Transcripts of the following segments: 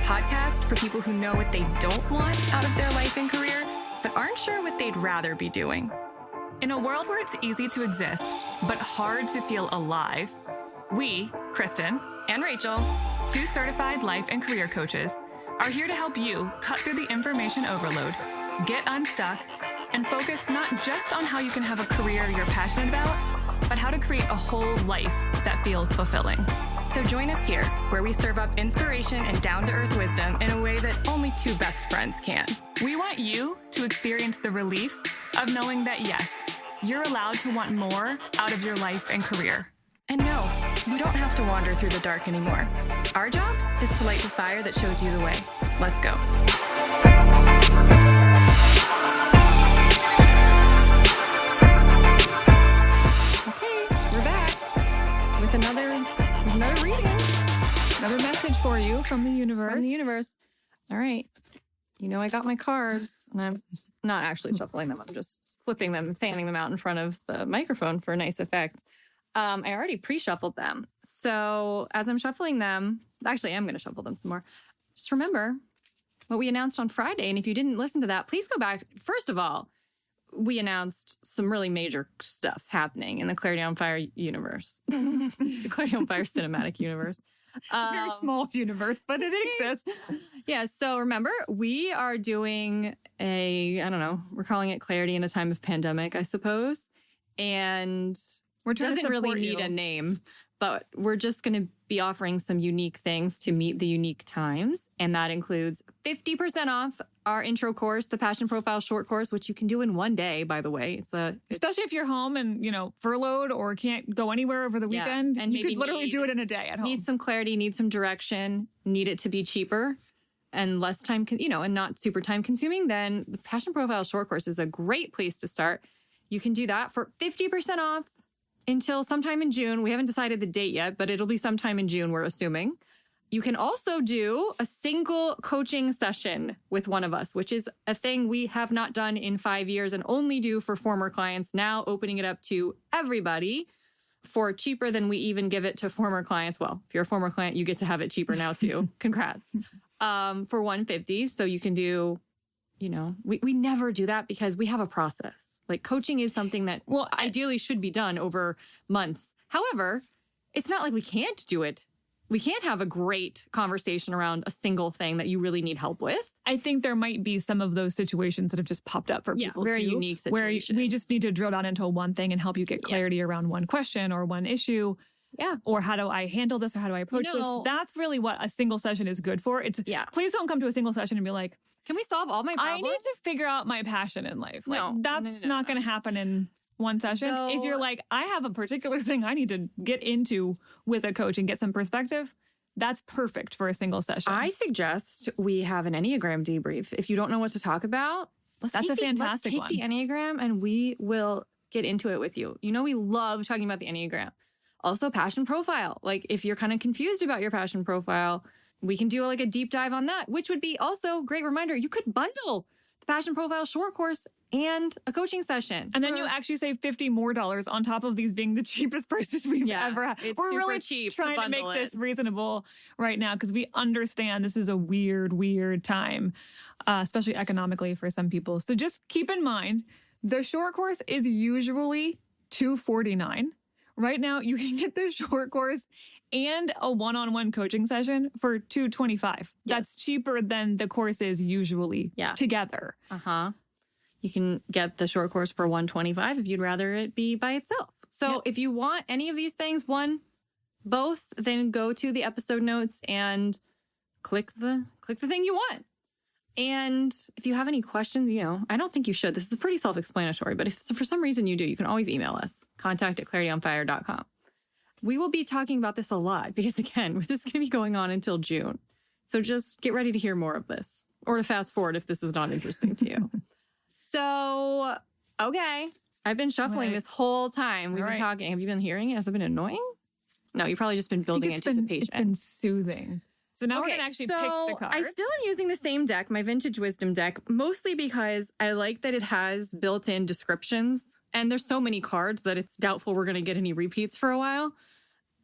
podcast for people who know what they don't want out of their life and career, but aren't sure what they'd rather be doing. In a world where it's easy to exist, but hard to feel alive, we, Kristen And Rachel, 2 certified life and career coaches, are here to help you cut through the information overload, get unstuck, and focus not just on how you can have a career you're passionate about, but how to create a whole life that feels fulfilling. so join us here, where we serve up inspiration and down-to-earth wisdom in a way that only 2 best friends can. We want you to experience the relief of knowing that, yes, you're allowed to want more out of your life and career. And no, you don't have to wander through the dark anymore. Our job is to light the fire that shows you the way. Let's go. Okay, we're back with another reading. Another message for you from the universe. From the universe. All right. You know I got my cards, and I'm not actually shuffling them. I'm just flipping them and fanning them out in front of the microphone for a nice effect. I already pre-shuffled them. So as I'm shuffling them, actually, I'm going to shuffle them some more. Just remember what we announced on Friday. And if you didn't listen to that, please go back. First of all, we announced some really major stuff happening in the Clarity on Fire universe, the Clarity on Fire cinematic universe. It's a very small universe, but it exists. Yeah. So remember, we are doing we're calling it Clarity in a Time of Pandemic, I suppose. And We're trying doesn't to really support need you. a name, but we're just going to be offering some unique things to meet the unique times. And that includes 50% off our intro course, the Passion Profile short course, which you can do in one day, by the way. Especially if you're home and, furloughed or can't go anywhere over the weekend. and you maybe could literally do it in a day at home. Need some clarity, need some direction, need it to be cheaper and less time, and not super time consuming. Then the Passion Profile short course is a great place to start. You can do that for 50% off until sometime in June. We haven't decided the date yet, but it'll be sometime in June, we're assuming. You can also do a single coaching session with one of us, which is a thing we have not done in 5 years and only do for former clients, now opening it up to everybody for cheaper than we even give it to former clients. Well, if you're a former client, you get to have it cheaper now too. Congrats. For $150. So you can do, we never do that because we have a process. Like coaching is something that ideally should be done over months. However, it's not like we can't do it. We can't have a great conversation around a single thing that you really need help with. I think there might be some of those situations that have just popped up for people very too, unique where situations. we just need to drill down into one thing and help you get clarity around one question or one issue. Yeah. Or how do I handle this or how do I approach this? That's really what a single session is good for. Please don't come to a single session and be like, can we solve all my problems? I need to figure out my passion in life. That's not going to happen in one session. So, if you're like, I have a particular thing I need to get into with a coach and get some perspective, that's perfect for a single session. I suggest we have an Enneagram debrief. If you don't know what to talk about, let's take the Enneagram and we will get into it with you. We love talking about the Enneagram. Also, passion profile. Like if you're kind of confused about your passion profile, we can do like a deep dive on that, which would be also great reminder. You could bundle the Passion Profile short course and a coaching session. And then you actually save $50 more on top of these being the cheapest prices we've ever had. We're really cheap trying to make this reasonable right now because we understand this is a weird, weird time, especially economically for some people. So just keep in mind, the short course is usually $249. Right now, you can get the short course and a one-on-one coaching session for $225. Yes. That's cheaper than the courses usually together. You can get the short course for $125 if you'd rather it be by itself. So if you want any of these things, both, then go to the episode notes and click the thing you want. And if you have any questions, I don't think you should. This is pretty self-explanatory, but if for some reason you do, you can always email us, contact@clarityonfire.com. We will be talking about this a lot because, again, this is going to be going on until June. So just get ready to hear more of this or to fast forward if this is not interesting to you. So, okay. I've been shuffling this whole time. We've been talking. Have you been hearing it? Has it been annoying? No, you've probably just been building anticipation. It's been soothing. So now we're going to actually pick the cards. I still am using the same deck, my Vintage Wisdom deck, mostly because I like that it has built-in descriptions. And there's so many cards that it's doubtful we're going to get any repeats for a while.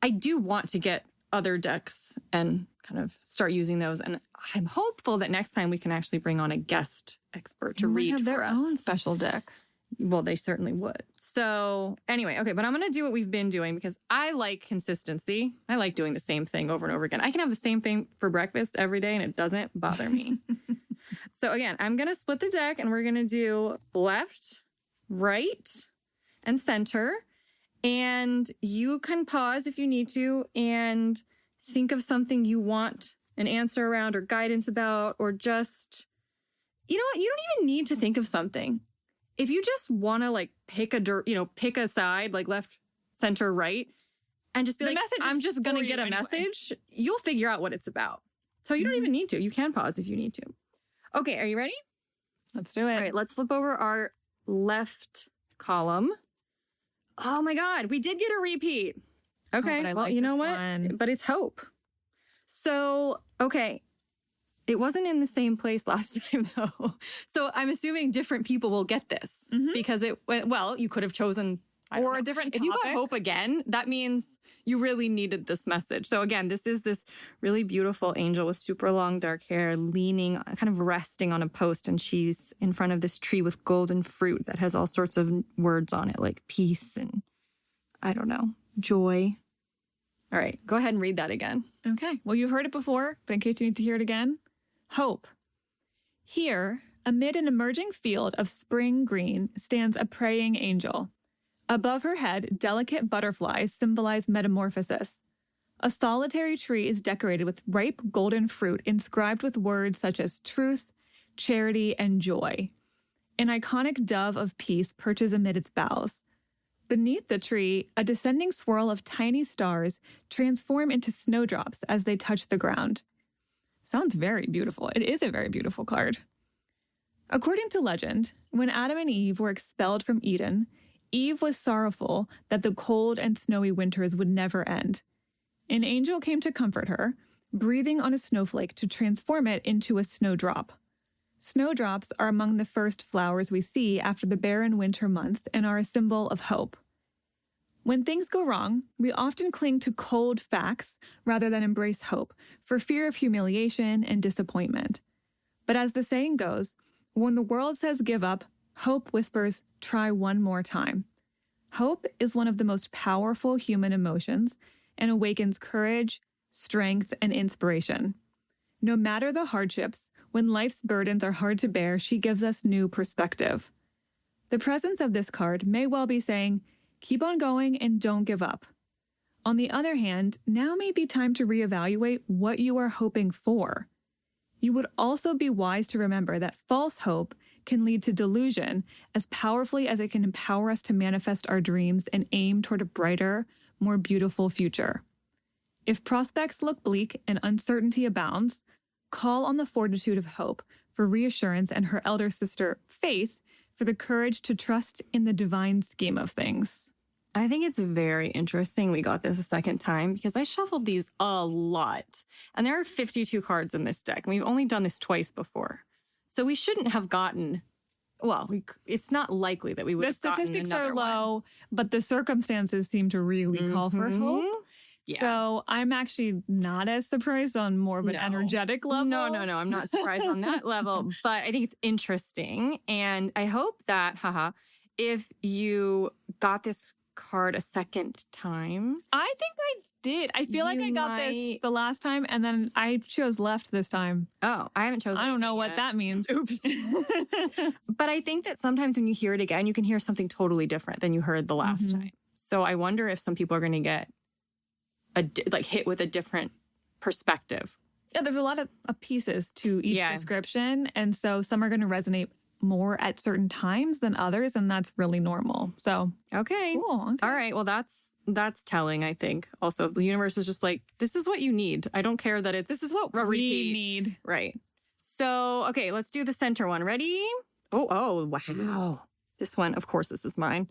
I do want to get other decks and kind of start using those. And I'm hopeful that next time we can actually bring on a guest expert to read have for their us. own special deck. Well, they certainly would. So anyway, okay, but I'm going to do what we've been doing because I like consistency. I like doing the same thing over and over again. I can have the same thing for breakfast every day and it doesn't bother me. So again, I'm going to split the deck and we're going to do left, right, and center. And you can pause if you need to and think of something you want an answer around or guidance about, or just, you know what? You don't even need to think of something. If you just want to like pick a side, like left, center, right, and just be like, I'm just going to get a message, you'll figure out what it's about. So you don't even need to. You can pause if you need to. Okay, are you ready? Let's do it. All right, let's flip over our left column. Oh my God, we did get a repeat. Okay, well, you know what? But it's hope. So, okay. It wasn't in the same place last time, though. So I'm assuming different people will get this because you could have chosen a different topic. If you got hope again, that means you really needed this message. So again, this is this really beautiful angel with super long dark hair leaning, kind of resting on a post. And she's in front of this tree with golden fruit that has all sorts of words on it, like peace and, I don't know, joy. All right, go ahead and read that again. Okay. Well, you've heard it before, but in case you need to hear it again. Hope. Here, amid an emerging field of spring green, stands a praying angel. Above her head, delicate butterflies symbolize metamorphosis. A solitary tree is decorated with ripe golden fruit inscribed with words such as truth, charity, and joy. An iconic dove of peace perches amid its boughs. Beneath the tree, a descending swirl of tiny stars transform into snowdrops as they touch the ground. Sounds very beautiful. It is a very beautiful card. According to legend, when Adam and Eve were expelled from Eden, Eve was sorrowful that the cold and snowy winters would never end. An angel came to comfort her, breathing on a snowflake to transform it into a snowdrop. Snowdrops are among the first flowers we see after the barren winter months and are a symbol of hope. When things go wrong, we often cling to cold facts rather than embrace hope for fear of humiliation and disappointment. But as the saying goes, when the world says give up, hope whispers, try one more time. Hope is one of the most powerful human emotions and awakens courage, strength, and inspiration. No matter the hardships, when life's burdens are hard to bear, she gives us new perspective. The presence of this card may well be saying, keep on going and don't give up. On the other hand, now may be time to reevaluate what you are hoping for. You would also be wise to remember that false hope can lead to delusion as powerfully as it can empower us to manifest our dreams and aim toward a brighter, more beautiful future. If prospects look bleak and uncertainty abounds, call on the fortitude of hope for reassurance and her elder sister, Faith, for the courage to trust in the divine scheme of things. I think it's very interesting we got this a second time because I shuffled these a lot. And there are 52 cards in this deck. And we've only done this twice before. So we shouldn't have gotten, it's not likely that we would have gotten another one. The statistics are low, but the circumstances seem to really call for hope. Yeah. So I'm actually not as surprised on more of an energetic level. No. I'm not surprised on that level. But I think it's interesting. And I hope that, if you got this card a second time. I think I did. I feel like I got this the last time and then I chose left this time. Oh, I haven't chosen. I don't know what that means. Oops. But I think that sometimes when you hear it again, you can hear something totally different than you heard the last time. So I wonder if some people are going to get hit with a different perspective. Yeah, there's a lot of pieces to each description. And so some are going to resonate more at certain times than others, and that's really normal. So okay. Cool. Okay. All right. Well, that's telling, I think. Also, the universe is just like, this is what you need. I don't care that this is what we need. Right. So, okay, let's do the center one. Ready? Oh, wow. This one, of course, this is mine.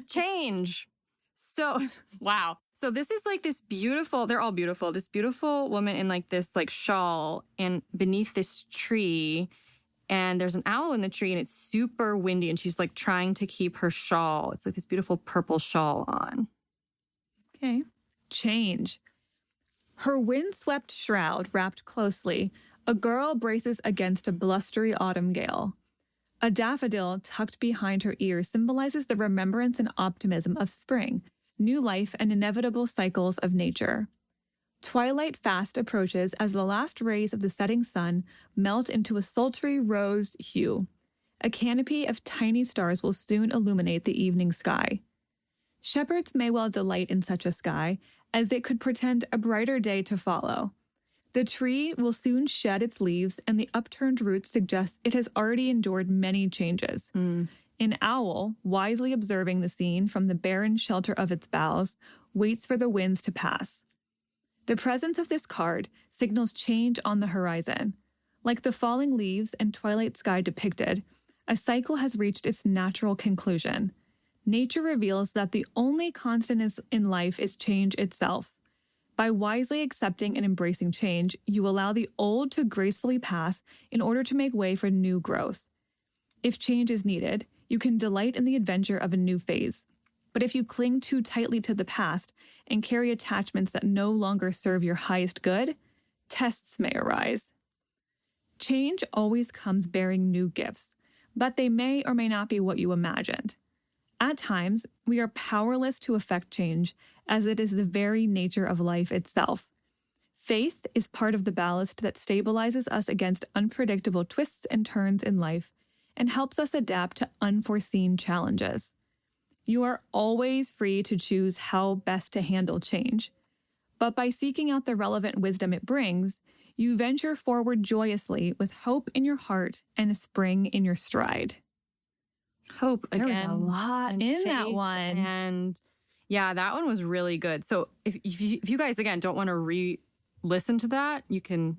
Change. So, wow. So this is like this beautiful, they're all beautiful, this beautiful woman in like this like shawl and beneath this tree. And there's an owl in the tree and it's super windy and she's like trying to keep her shawl. It's like this beautiful purple shawl on. Okay. Change. Her windswept shroud wrapped closely, a girl braces against a blustery autumn gale. A daffodil tucked behind her ear symbolizes the remembrance and optimism of spring, new life, and inevitable cycles of nature. Twilight fast approaches as the last rays of the setting sun melt into a sultry rose hue. A canopy of tiny stars will soon illuminate the evening sky. Shepherds may well delight in such a sky, as it could portend a brighter day to follow. The tree will soon shed its leaves, and the upturned roots suggest it has already endured many changes. An owl, wisely observing the scene from the barren shelter of its boughs, waits for the winds to pass. The presence of this card signals change on the horizon. Like the falling leaves and twilight sky depicted, a cycle has reached its natural conclusion. Nature reveals that the only constant in life is change itself. By wisely accepting and embracing change, you allow the old to gracefully pass in order to make way for new growth. If change is needed, you can delight in the adventure of a new phase. But if you cling too tightly to the past and carry attachments that no longer serve your highest good, tests may arise. Change always comes bearing new gifts, but they may or may not be what you imagined. At times, we are powerless to affect change, as it is the very nature of life itself. Faith is part of the ballast that stabilizes us against unpredictable twists and turns in life and helps us adapt to unforeseen challenges. You are always free to choose how best to handle change, but by seeking out the relevant wisdom it brings, you venture forward joyously with hope in your heart and a spring in your stride. Hope again. There was a lot and in that faith, one. And yeah, that one was really good. So if you guys, again, don't want to re-listen to that, you can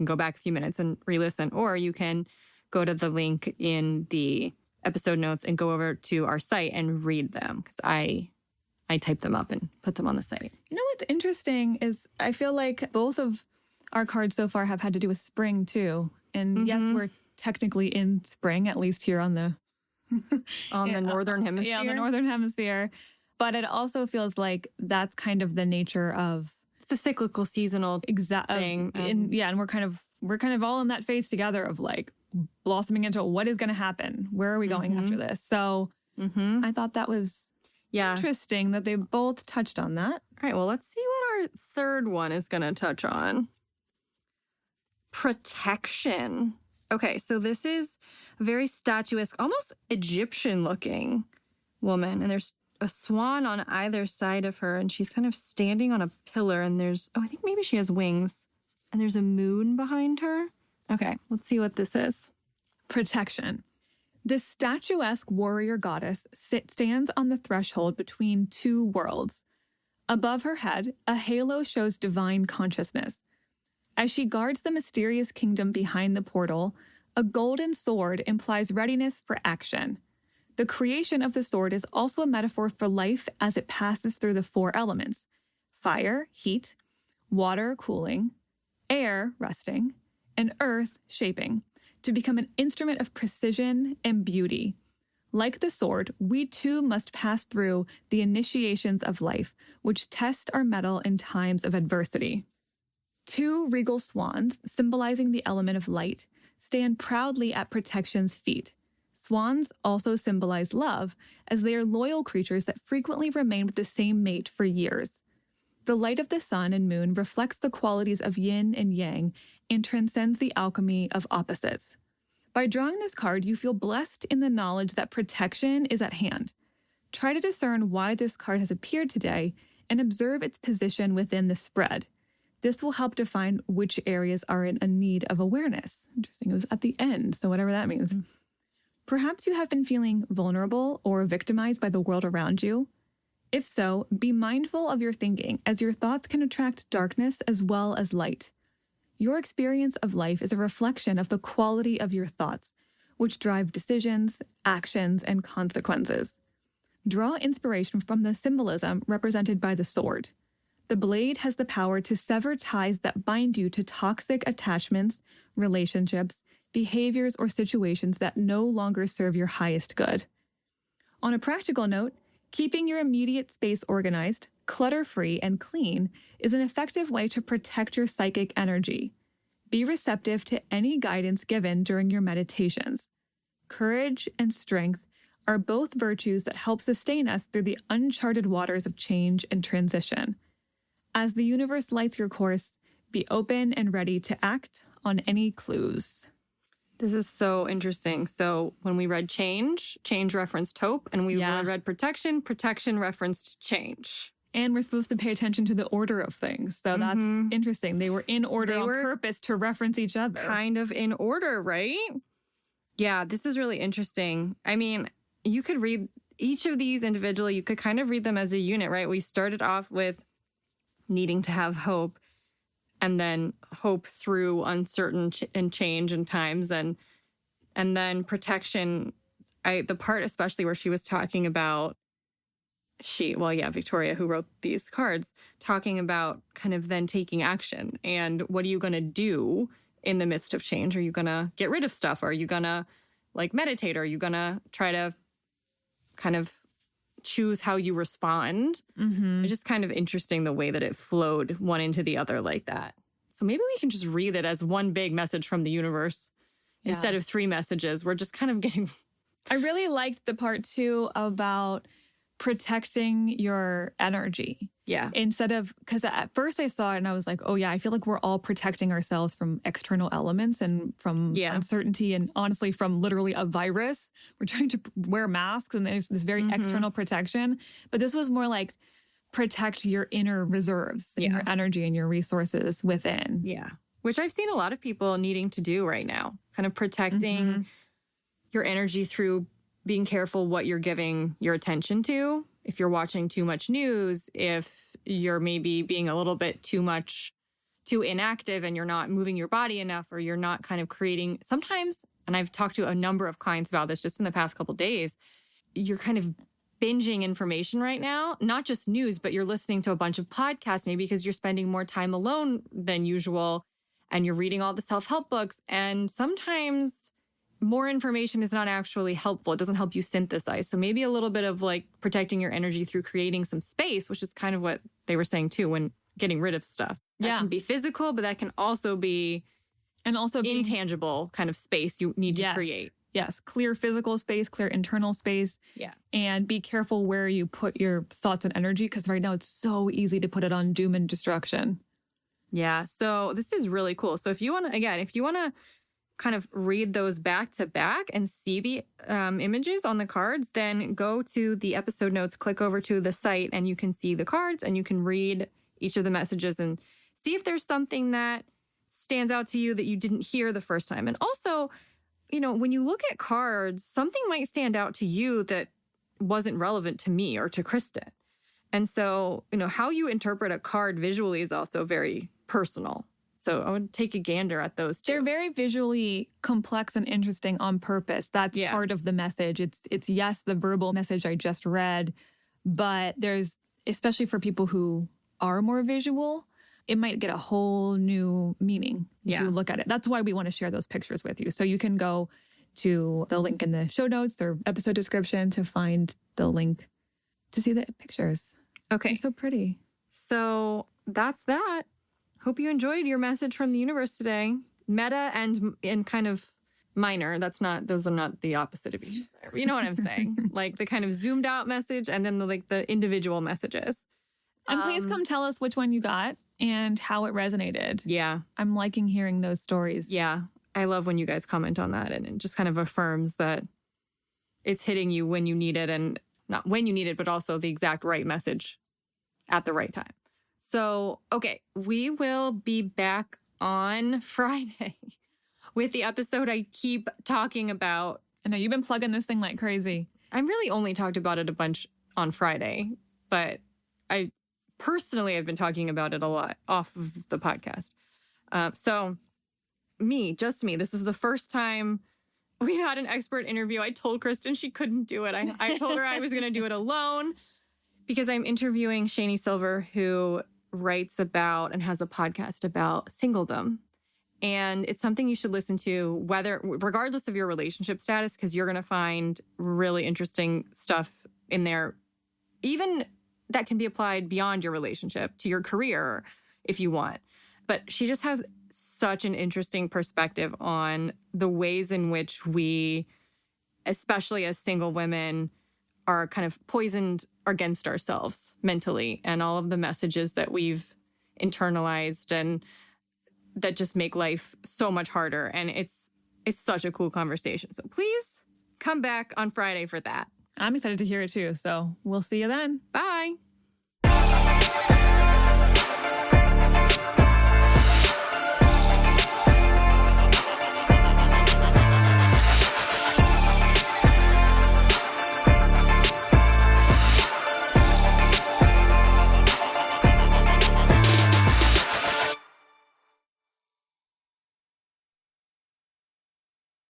go back a few minutes and re-listen, or you can go to the link in the episode notes and go over to our site and read them, because I typed them up and put them on the site. You know what's interesting is I feel like both of our cards so far have had to do with spring too. And yes, we're technically in spring, at least here on the the northern hemisphere. Yeah, on the northern hemisphere. But it also feels like that's kind of the nature of it's a cyclical, seasonal thing. And we're kind of all in that phase together of like blossoming into what is going to happen. Where are we going after this? So I thought that was interesting that they both touched on that. All right, well, let's see what our third one is going to touch on. Protection. Okay, so this is a very statuesque, almost Egyptian-looking woman, and there's a swan on either side of her, and she's kind of standing on a pillar, and I think maybe she has wings, and there's a moon behind her. Okay, let's see what this is. Protection. This statuesque warrior goddess stands on the threshold between two worlds. Above her head, a halo shows divine consciousness. As she guards the mysterious kingdom behind the portal, a golden sword implies readiness for action. The creation of the sword is also a metaphor for life as it passes through the four elements: fire, heat; water, cooling; air, resting; and earth, shaping, to become an instrument of precision and beauty. Like the sword, we too must pass through the initiations of life, which test our mettle in times of adversity. Two regal swans, symbolizing the element of light, stand proudly at Protection's feet. Swans also symbolize love, as they are loyal creatures that frequently remain with the same mate for years. The light of the sun and moon reflects the qualities of yin and yang and transcends the alchemy of opposites. By drawing this card, you feel blessed in the knowledge that protection is at hand. Try to discern why this card has appeared today and observe its position within the spread. This will help define which areas are in a need of awareness. Interesting. It was at the end, so whatever that means. Perhaps you have been feeling vulnerable or victimized by the world around you. If so, be mindful of your thinking, as your thoughts can attract darkness as well as light. Your experience of life is a reflection of the quality of your thoughts, which drive decisions, actions, and consequences. Draw inspiration from the symbolism represented by the sword. The blade has the power to sever ties that bind you to toxic attachments, relationships, behaviors, or situations that no longer serve your highest good. On a practical note, keeping your immediate space organized, clutter-free and clean is an effective way to protect your psychic energy. Be receptive to any guidance given during your meditations. Courage and strength are both virtues that help sustain us through the uncharted waters of change and transition. As the universe lights your course, be open and ready to act on any clues. This is so interesting. So when we read change referenced hope, and we read protection referenced change. And we're supposed to pay attention to the order of things. So that's interesting. They were in order on purpose to reference each other. Kind of in order, right? Yeah, this is really interesting. I mean, you could read each of these individually. You could kind of read them as a unit, right? We started off with needing to have hope, and then hope through uncertain and change and times, and then protection. The part especially where she was talking about Victoria, who wrote these cards, talking about kind of then taking action. And what are you going to do in the midst of change? Are you going to get rid of stuff? Are you going to meditate? Are you going to try to kind of choose how you respond? It's just kind of interesting the way that it flowed one into the other like that. So maybe we can just read it as one big message from the universe instead of 3 messages. We're just kind of getting... I really liked the part too about protecting your energy. Yeah. Instead of, because at first I saw it and I was like, oh yeah, I feel like we're all protecting ourselves from external elements and from uncertainty, and honestly from literally a virus. We're trying to wear masks and there's this very external protection. But this was more like protect your inner reserves and your energy and your resources within. Yeah. Which I've seen a lot of people needing to do right now. Kind of protecting your energy through being careful what you're giving your attention to. If you're watching too much news, if you're maybe being a little bit too inactive and you're not moving your body enough, or you're not kind of creating sometimes, and I've talked to a number of clients about this just in the past couple of days, you're kind of binging information right now, not just news, but you're listening to a bunch of podcasts, maybe because you're spending more time alone than usual and you're reading all the self-help books. And sometimes more information is not actually helpful. It doesn't help you synthesize. So maybe a little bit of protecting your energy through creating some space, which is kind of what they were saying too, when getting rid of stuff. That can be physical, but that can also be intangible kind of space you need to create. Yes. Clear physical space, clear internal space. Yeah. And be careful where you put your thoughts and energy, because right now it's so easy to put it on doom and destruction. Yeah. So this is really cool. So if you want to kind of read those back to back and see the images on the cards, then go to the episode notes, click over to the site, and you can see the cards and you can read each of the messages and see if there's something that stands out to you that you didn't hear the first time. And also, when you look at cards, something might stand out to you that wasn't relevant to me or to Kristen. And so, how you interpret a card visually is also very personal. So I would take a gander at those two. They're very visually complex and interesting on purpose. That's part of the message. It's yes, the verbal message I just read, but there's, especially for people who are more visual, it might get a whole new meaning if you look at it. That's why we want to share those pictures with you. So you can go to the link in the show notes or episode description to find the link to see the pictures. Okay. They're so pretty. So that's that. Hope you enjoyed your message from the universe today. Meta and kind of minor. Those are not the opposite of each other. You know what I'm saying? Like the kind of zoomed out message and then the individual messages. And please come tell us which one you got and how it resonated. Yeah. I'm liking hearing those stories. Yeah. I love when you guys comment on that, and it just kind of affirms that it's hitting you when you need it, and not when you need it, but also the exact right message at the right time. So, okay, we will be back on Friday with the episode I keep talking about. I know you've been plugging this thing like crazy. I really only talked about it a bunch on Friday, but I've been talking about it a lot off of the podcast. Just me. This is the first time we had an expert interview. I told Kristen she couldn't do it. I told her I was going to do it alone because I'm interviewing Shani Silver, who writes about and has a podcast about singledom. And it's something you should listen to, regardless of your relationship status, because you're going to find really interesting stuff in there. Even that can be applied beyond your relationship to your career if you want. But she just has such an interesting perspective on the ways in which we, especially as single women, are kind of poisoned against ourselves mentally, and all of the messages that we've internalized and that just make life so much harder. And it's such a cool conversation. So please come back on Friday for that. I'm excited to hear it too. So we'll see you then. Bye.